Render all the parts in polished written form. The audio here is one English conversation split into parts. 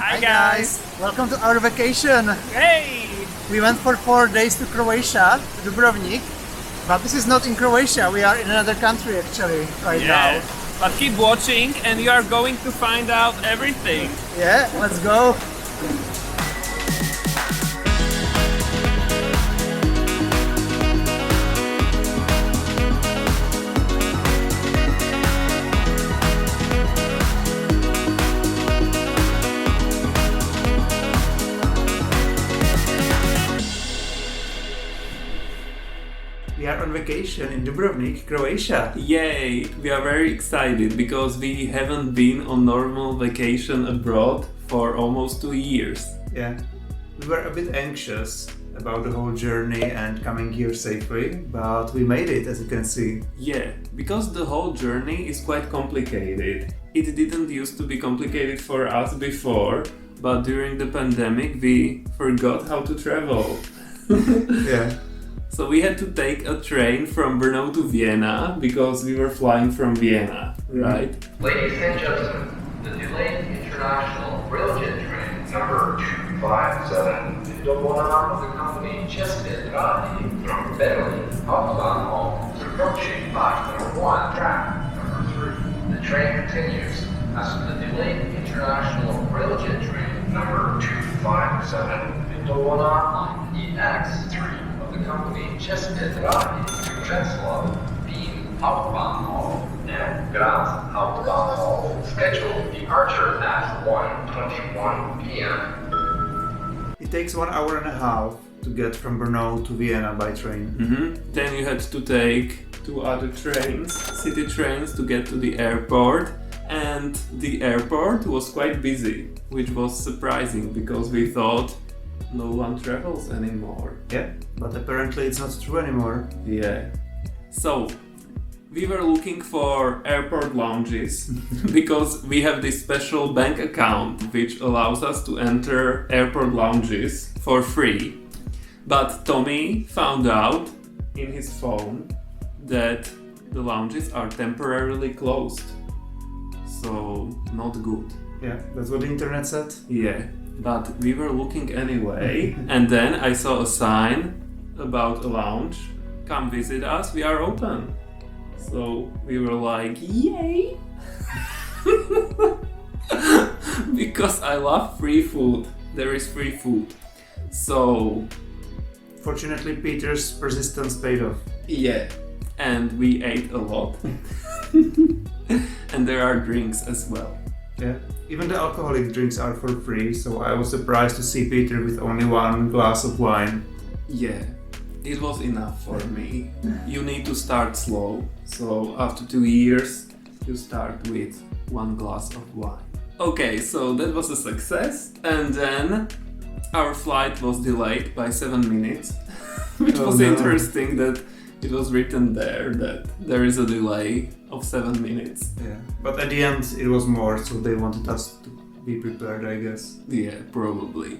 Hi guys! Welcome to our vacation. Hey! We went for 4 days to Croatia, to Dubrovnik. But this is not in Croatia, we are in another country actually right now. But keep watching and you are going to find out everything. Yeah, let's go. We are on vacation in Dubrovnik, Croatia. Yay! We are very excited because we haven't been on normal vacation abroad for almost 2 years. Yeah, we were a bit anxious about the whole journey and coming here safely, but we made it, as you can see. Yeah, because the whole journey is quite complicated. It didn't used to be complicated for us before, but during the pandemic we forgot how to travel. Yeah. So we had to take a train from Brno to Vienna because we were flying from Vienna, right? Ladies and gentlemen, the delayed international railjet train number 257 of the company České dráhy from Berlin, Hauptbahnhof is approaching platform 1, track number 3. The train continues as the delayed international railjet train number 257 line EX3 the company České dráhy to Česlav, Wien Hauptbahnhof, and Graz Hauptbahnhof. Scheduled departure at 1:21 p.m. It takes 1 hour and a half to get from Brno to Vienna by train. Then you had to take 2 other trains, city trains, to get to the airport. And the airport was quite busy, which was surprising because we thought no one travels anymore. Yeah, but apparently it's not true anymore. Yeah. So, we were looking for airport lounges because we have this special bank account which allows us to enter airport lounges for free. But Tommy found out in his phone that the lounges are temporarily closed. So, not good. Yeah, that's what the internet said. Yeah. But we were looking anyway, and then I saw a sign about a lounge. Come visit us, we are open. So we were like, yay! Because I love free food. There is free food. So fortunately, Peter's persistence paid off. Yeah, and we ate a lot. And there are drinks as well. Yeah, even the alcoholic drinks are for free, so I was surprised to see Peter with only 1 glass of wine. Yeah, it was enough for me. You need to start slow, so after 2 years you start with 1 glass of wine. Okay, so that was a success, and then our flight was delayed by 7 minutes, which was interesting that it was written there that there is a delay of 7 minutes. Yeah, but at the end it was more, so they wanted us to be prepared, I guess. Yeah, probably.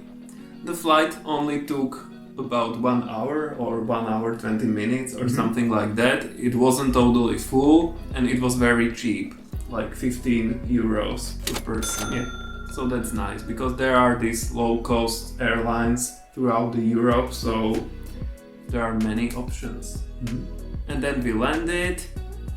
The flight only took about 1 hour or 1 hour 20 minutes or something like that. It wasn't totally full and it was very cheap, like 15 euros per person. Yeah. So that's nice because there are these low-cost airlines throughout the Europe, so there are many options. And then we landed.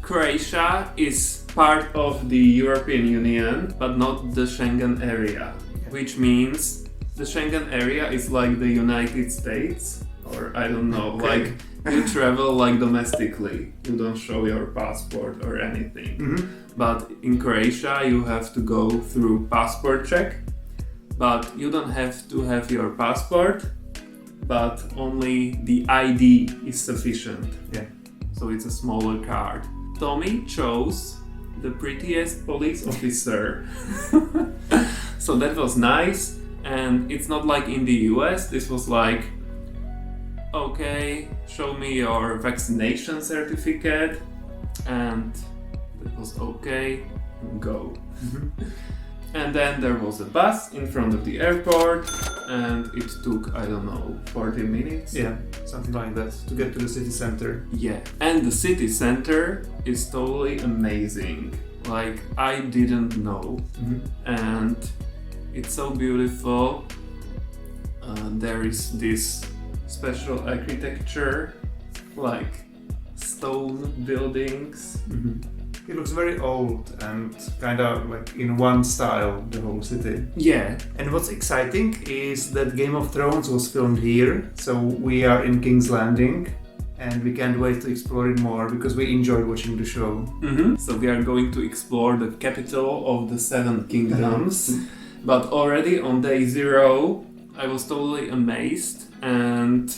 Croatia is part of the European Union, but not the Schengen area, which means the Schengen area is like the United States, or I don't know, like you travel like domestically, you don't show your passport or anything. But in Croatia you have to go through passport check, but you don't have to have your passport, but only the ID is sufficient. Yeah. So it's a smaller card. Tommy chose the prettiest police officer. So that was nice, and it's not like in the US. This was like, okay, show me your vaccination certificate, and that was okay, go. And then there was a bus in front of the airport, and it took, I don't know, 40 minutes? Yeah, something like that, to get to the city center. Yeah, and the city center is totally amazing. Like, I didn't know. And It's so beautiful. There is this special architecture, like stone buildings. It looks very old and kind of like in one style, the whole city. Yeah. And what's exciting is that Game of Thrones was filmed here, so we are in King's Landing and we can't wait to explore it more because we enjoyed watching the show. So we are going to explore the capital of the Seven Kingdoms. But already on day 0, I was totally amazed, and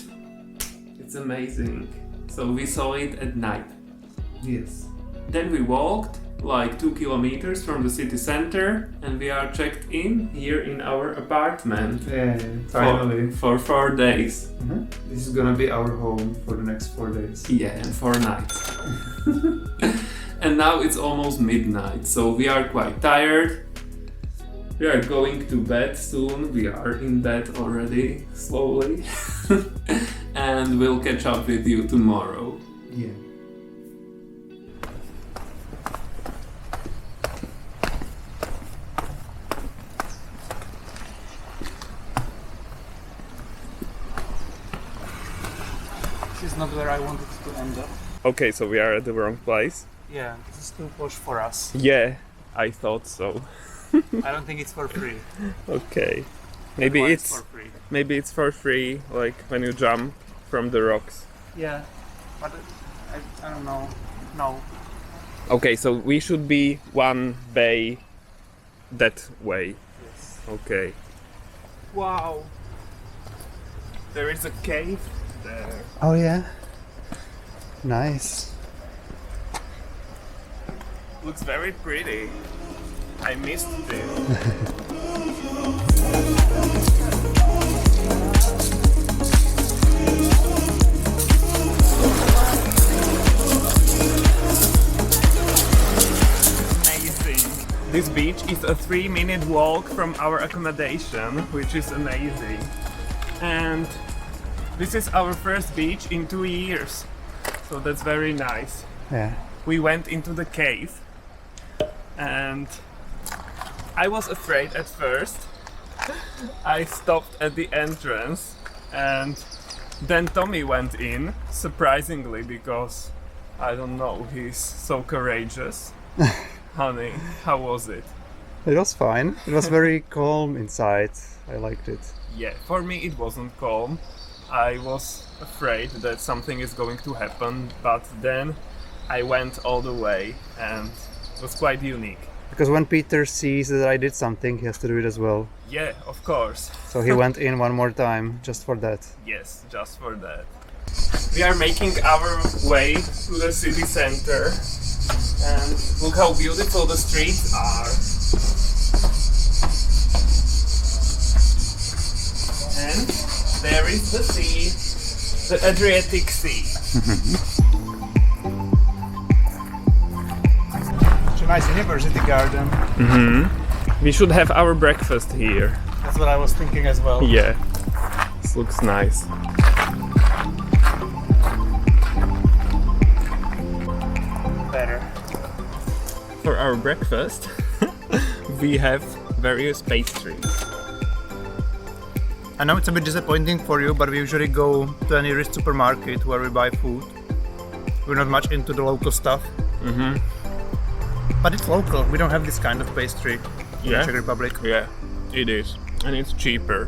it's amazing. So we saw it at night. Yes. Then we walked like 2 kilometers from the city center, and we are checked in here in our apartment. Yeah, finally. For 4 days. This is gonna be our home for the next 4 days. Yeah, and 4 nights. And now it's almost midnight, so we are quite tired. We are going to bed soon. We are in bed already, slowly. And we'll catch up with you tomorrow. Yeah. This is not where I wanted to end up. Okay, so we are at the wrong place. Yeah, this is too posh for us. Yeah, I thought so. I don't think it's for free. Okay. Maybe Why it's for free. maybe it's for free, like when you jump from the rocks. Yeah, but I don't know. No. Okay, so we should be one bay that way. Yes. Okay. Wow. There is a cave there. Oh yeah. Nice. Looks very pretty. I missed it. Amazing. This beach is a 3-minute walk from our accommodation, which is amazing. And this is our first beach in 2 years. So that's very nice. Yeah. We went into the cave and I was afraid at first. I stopped at the entrance and then Tommy went in, surprisingly, because I don't know, he's so courageous. Honey, how was it? It was fine. It was very calm inside. I liked it. Yeah, for me it wasn't calm. I was afraid that something is going to happen, but then I went all the way and it was quite unique. Because when Peter sees that I did something, he has to do it as well. Yeah, of course. So he went in one more time just for that. Yes, just for that. We are making our way to the city center and look how beautiful the streets are. And there is the sea, the Adriatic Sea. It's a nice university garden. We should have our breakfast here. That's what I was thinking as well. Yeah, this looks nice. Better. For our breakfast, we have various pastries. I know it's a bit disappointing for you, but we usually go to a nearest supermarket where we buy food. We're not much into the local stuff. But it's local. We don't have this kind of pastry in the Czech Republic. Yeah, it is. And it's cheaper.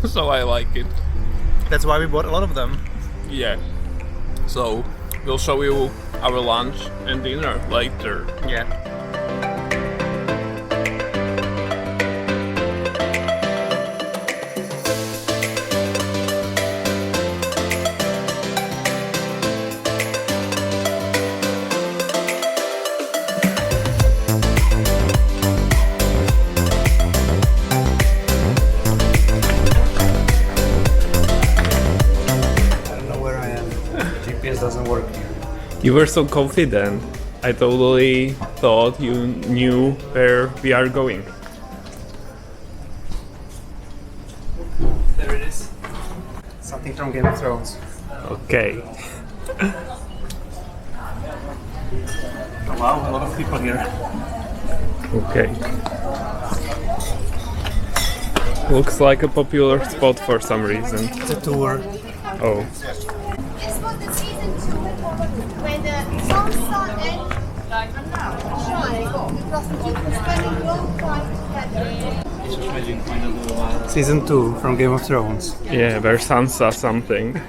So I like it. That's why we bought a lot of them. Yeah. So we'll show you our lunch and dinner later. Yeah. Doesn't work here. You were so confident. I totally thought you knew where we are going. There it is. Something from Game of Thrones. Okay. Oh wow, a lot of people here. Okay. Looks like a popular spot for some reason. It's a tour. Oh. This was the season 2 when Sansa and Shine, the prostitute, were spending long time together. Season 2 from Game of Thrones. Yeah, where Sansa something.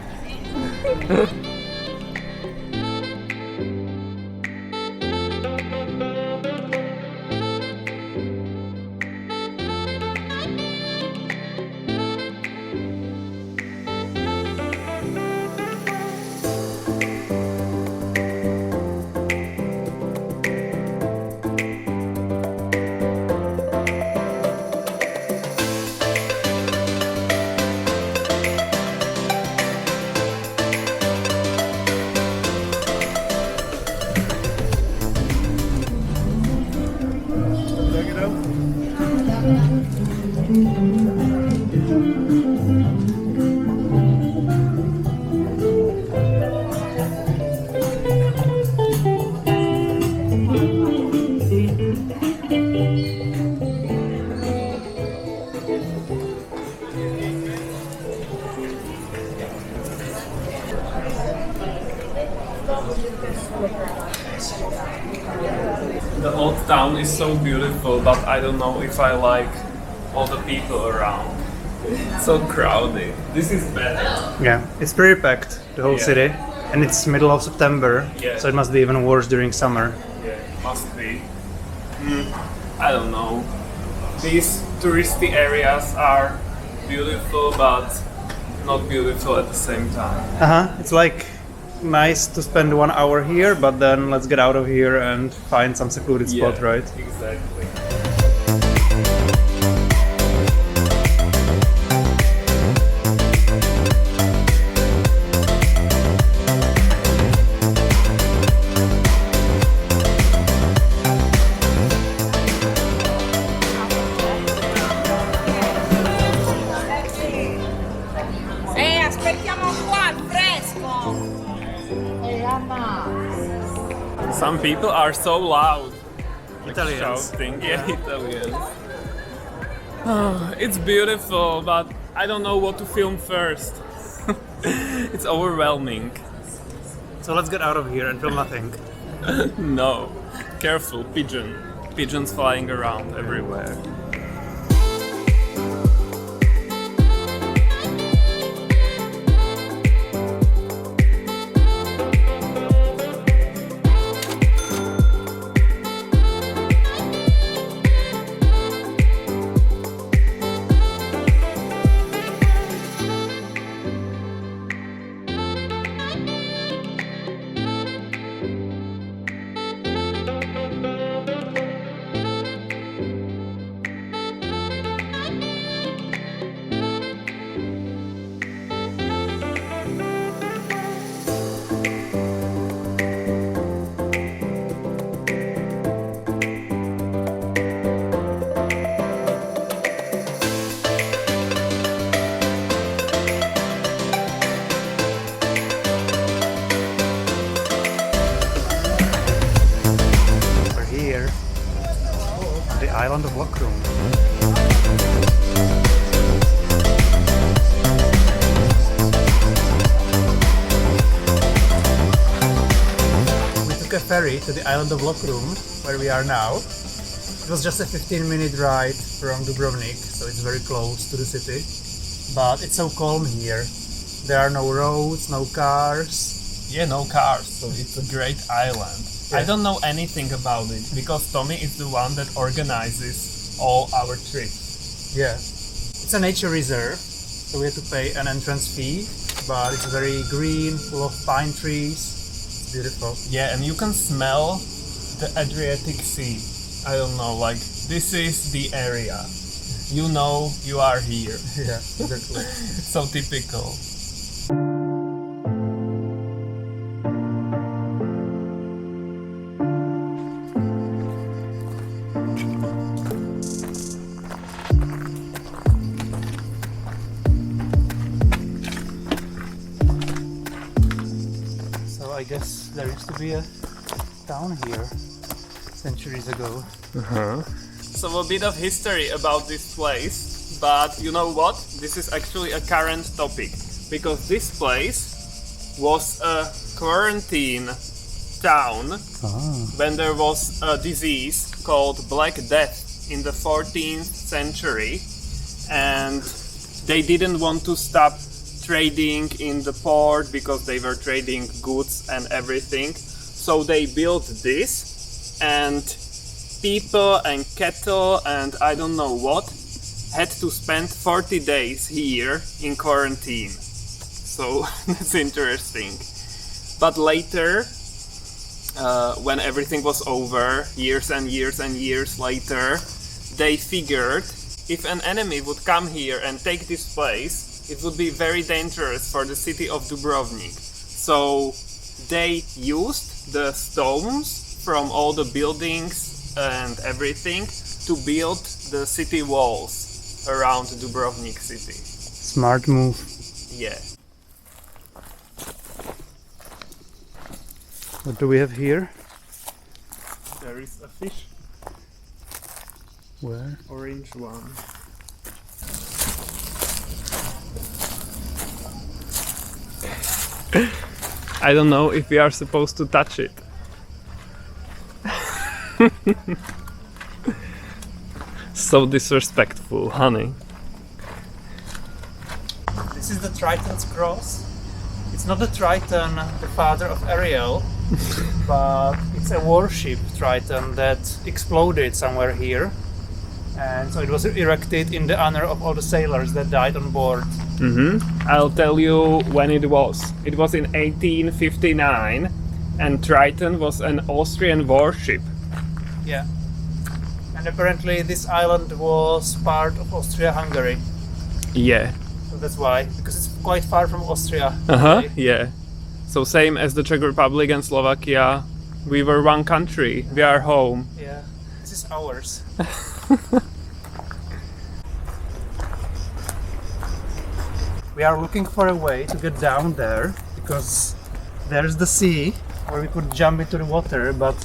The old town is so beautiful, but I don't know if I like all the people around. It's so crowded. This is better. Yeah, it's pretty packed, the whole Yeah. city. And it's middle of September, Yeah. so it must be even worse during summer. Yeah, must be. I don't know. These touristy areas are beautiful, but not beautiful at the same time. It's like nice to spend 1 hour here, but then let's get out of here and find some secluded spot, right? Exactly. Aspettiamo qua al fresco. Some people are so loud. Italians. Shouting. Yeah, Italians. Oh, it's beautiful, but I don't know what to film first. It's overwhelming. So let's get out of here and film nothing. No. Careful, pigeon. Pigeons flying around everywhere. We're here on the island of Lokrum. We took a ferry to the island of Lokrum, where we are now. It was just a 15-minute ride from Dubrovnik, so it's very close to the city. But it's so calm here. There are no roads, no cars. Yeah, no cars, so it's a great island. Yeah. I don't know anything about it because Tommy is the one that organizes all our trips. Yeah. It's a nature reserve, so we have to pay an entrance fee, but it's very green, full of pine trees. It's beautiful. Yeah, and you can smell the Adriatic Sea. I don't know, like this is the area. You know you are here. Yeah, exactly. It's so typical. So I guess there used to be a town here centuries ago. So a bit of history about this place. but you know what? This is actually a current topic, because this place was a quarantine town when there was a disease called Black Death in the 14th century, and they didn't want to stop trading in the port because they were trading goods and everything. So they built this, and people and cattle and I don't know what had to spend 40 days here in quarantine. So that's interesting. But later, when everything was over, years and years and years later, they figured if an enemy would come here and take this place, it would be very dangerous for the city of Dubrovnik. So they used the stones from all the buildings and everything to build the city walls around Dubrovnik city. Smart move. Yeah. What do we have here? There is a fish. Where? Orange one. I don't know if we are supposed to touch it. So disrespectful, honey. This is the Triton's cross. It's not the Triton, the father of Ariel, but it's a warship Triton that exploded somewhere here. And so it was erected in the honor of all the sailors that died on board. I'll tell you when it was. It was in 1859, and Triton was an Austrian warship. Yeah. And apparently this island was part of Austria-Hungary. Yeah. So that's why, because it's quite far from Austria. Uh-huh, yeah. So same as the Czech Republic and Slovakia, we were one country. We are home. Yeah. This is ours. We are looking for a way to get down there, because there's the sea where we could jump into the water, but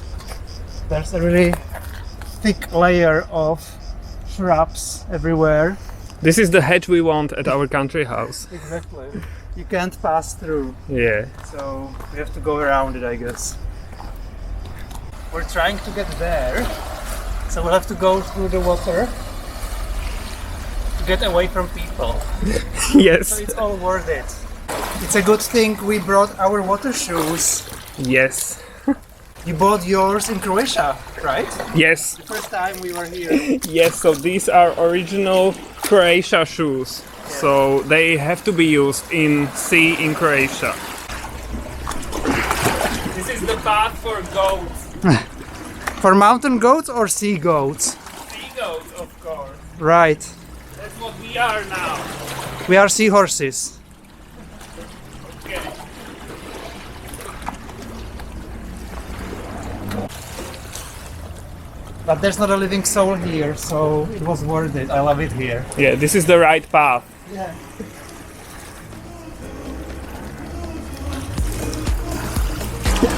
there's a really thick layer of shrubs everywhere. This is the hedge we want at our country house. Exactly. You can't pass through, Yeah. so we have to go around it, I guess. We're trying to get there, so we'll have to go through the water to get away from people. Yes. So it's all worth it. It's a good thing we brought our water shoes. Yes. You bought yours in Croatia, right? Yes. The first time we were here. Yes, so these are original Croatia shoes. So they have to be used in sea in Croatia. This is the path for goats. For mountain goats or sea goats? Sea goats, of course. Right. That's what we are now. We are seahorses. Okay. But there's not a living soul here, so it was worth it. I love it here. Yeah, this is the right path. Yeah.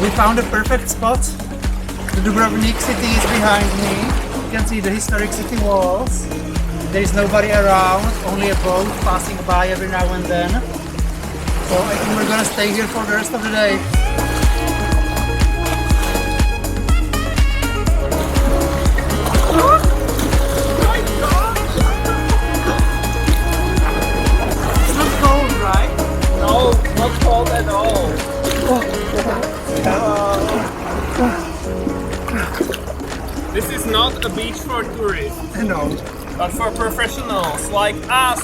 We found a perfect spot. The Dubrovnik city is behind me. You can see the historic city walls. There is nobody around, only a boat passing by every now and then. So I think we're gonna stay here for the rest of the day. It's not cold, right? No, not cold at all. This is not a beach for tourists, No. but for professionals like us.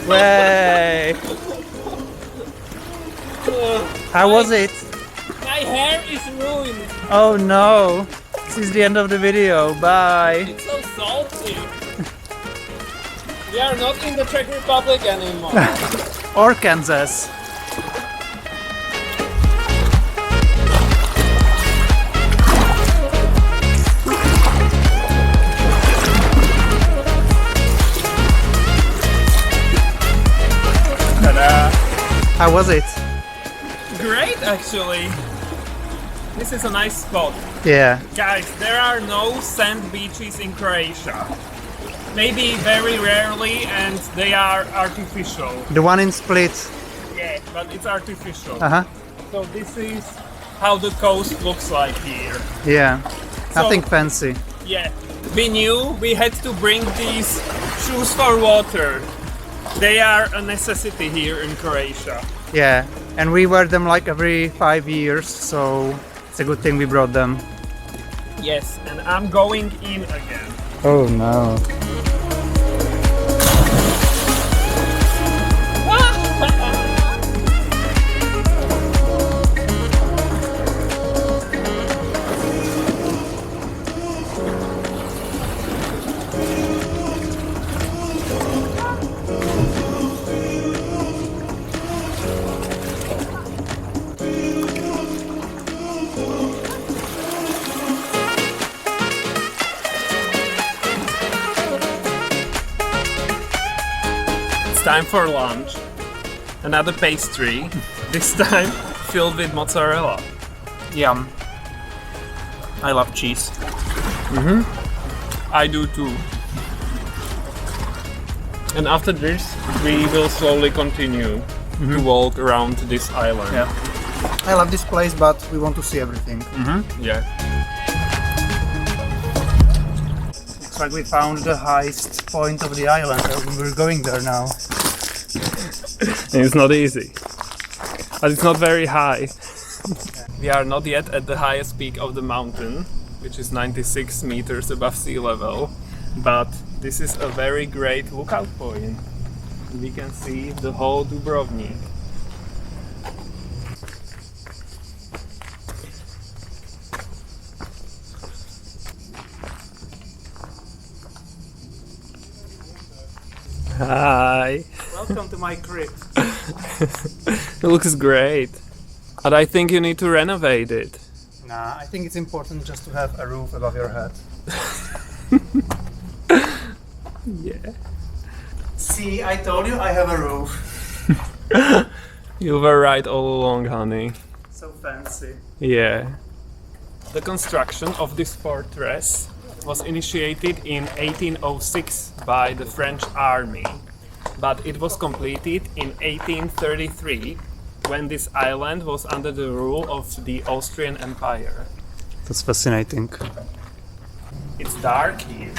Way. How was it? My hair is ruined. Oh no. This is the end of the video. Bye. It's so salty. We are not in the Czech Republic anymore. Or Kansas. Ta-da. How was it? Great, actually. This is a nice spot. Yeah. Guys, there are no sand beaches in Croatia. Maybe very rarely, and they are artificial. The one in Split. Yeah, but it's artificial. Uh-huh. So this is how the coast looks like here. Yeah. So- Nothing fancy. Yeah, we knew we had to bring these shoes for water. They are a necessity here in Croatia. Yeah. And we wear them like every 5 years, so it's a good thing we brought them. Yes, and I'm going in again. Oh no. It's time for lunch. Another pastry, this time filled with mozzarella. Yum. I love cheese. I do too. And after this, we will slowly continue to walk around this island. Yeah. I love this place, but we want to see everything. Yeah. Looks like we found the highest point of the island. We're going there now. And it's not easy. But it's not very high. We are not yet at the highest peak of the mountain, which is 96 meters above sea level. But this is a very great lookout point. We can see the whole Dubrovnik. Hi. Welcome to my crib. It looks great. But I think you need to renovate it. Nah, I think it's important just to have a roof above your head. Yeah. See, I told you I have a roof. You were right all along, honey. So fancy. Yeah. The construction of this fortress was initiated in 1806 by the French army, but it was completed in 1833 when this island was under the rule of the Austrian Empire. That's fascinating. It's dark here.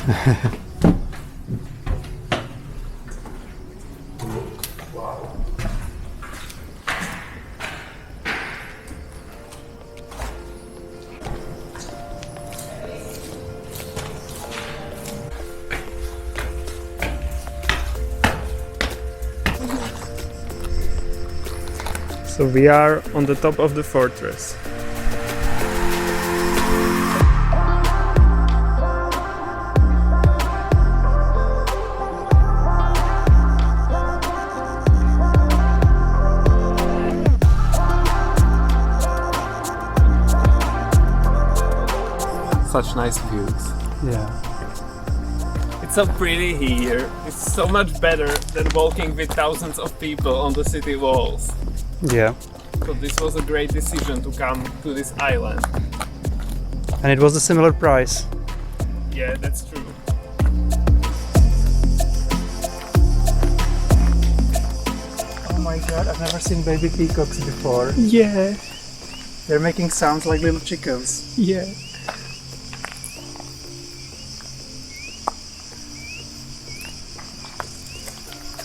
So we are on the top of the fortress. Such nice views. Yeah. It's so pretty here. It's so much better than walking with thousands of people on the city walls. Yeah. So this was a great decision to come to this island. And it was a similar price. Yeah, that's true. Oh my god, I've never seen baby peacocks before. Yeah, They're making sounds like little chickens. yeah.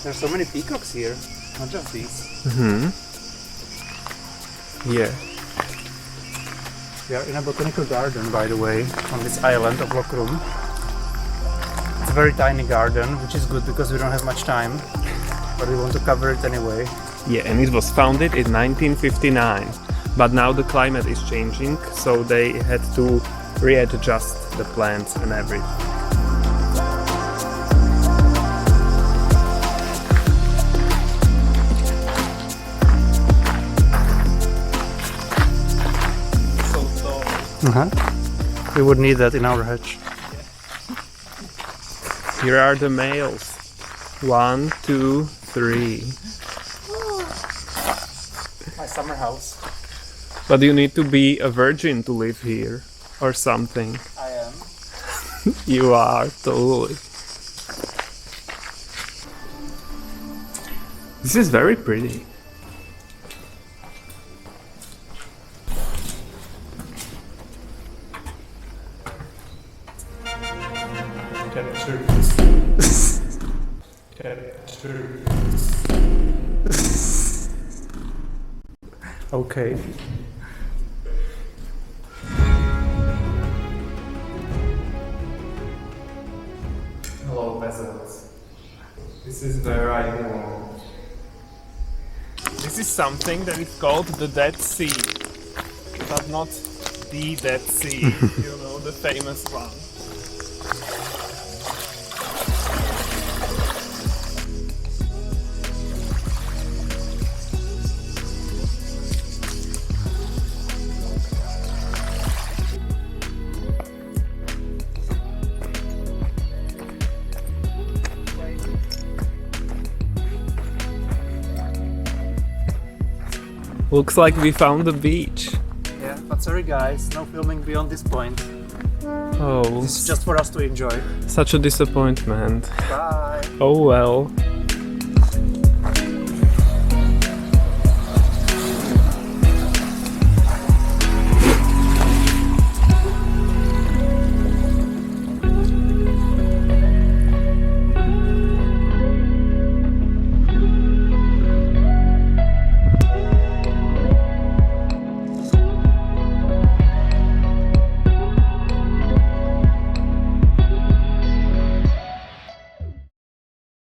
There's so many peacocks here, not just these. Yeah. We are in a botanical garden, by the way, on this island of Lokrum. It's a very tiny garden, which is good because we don't have much time, but we want to cover it anyway. Yeah, and it was founded in 1959. But now the climate is changing, so they had to readjust the plants and everything. So tall. We would need that in our hedge. Here are the males. 1, 2, 3. My summer house. But you need to be a virgin to live here, or something. I am. You are, totally. This is very pretty. Okay. Hello, peasants. This is where I belong. This is something that is called the Dead Sea, but not the Dead Sea, you know, the famous one. Looks like we found the beach. Yeah, but sorry guys, no filming beyond this point. Oh, This is just for us to enjoy. such a disappointment. Bye. Oh well.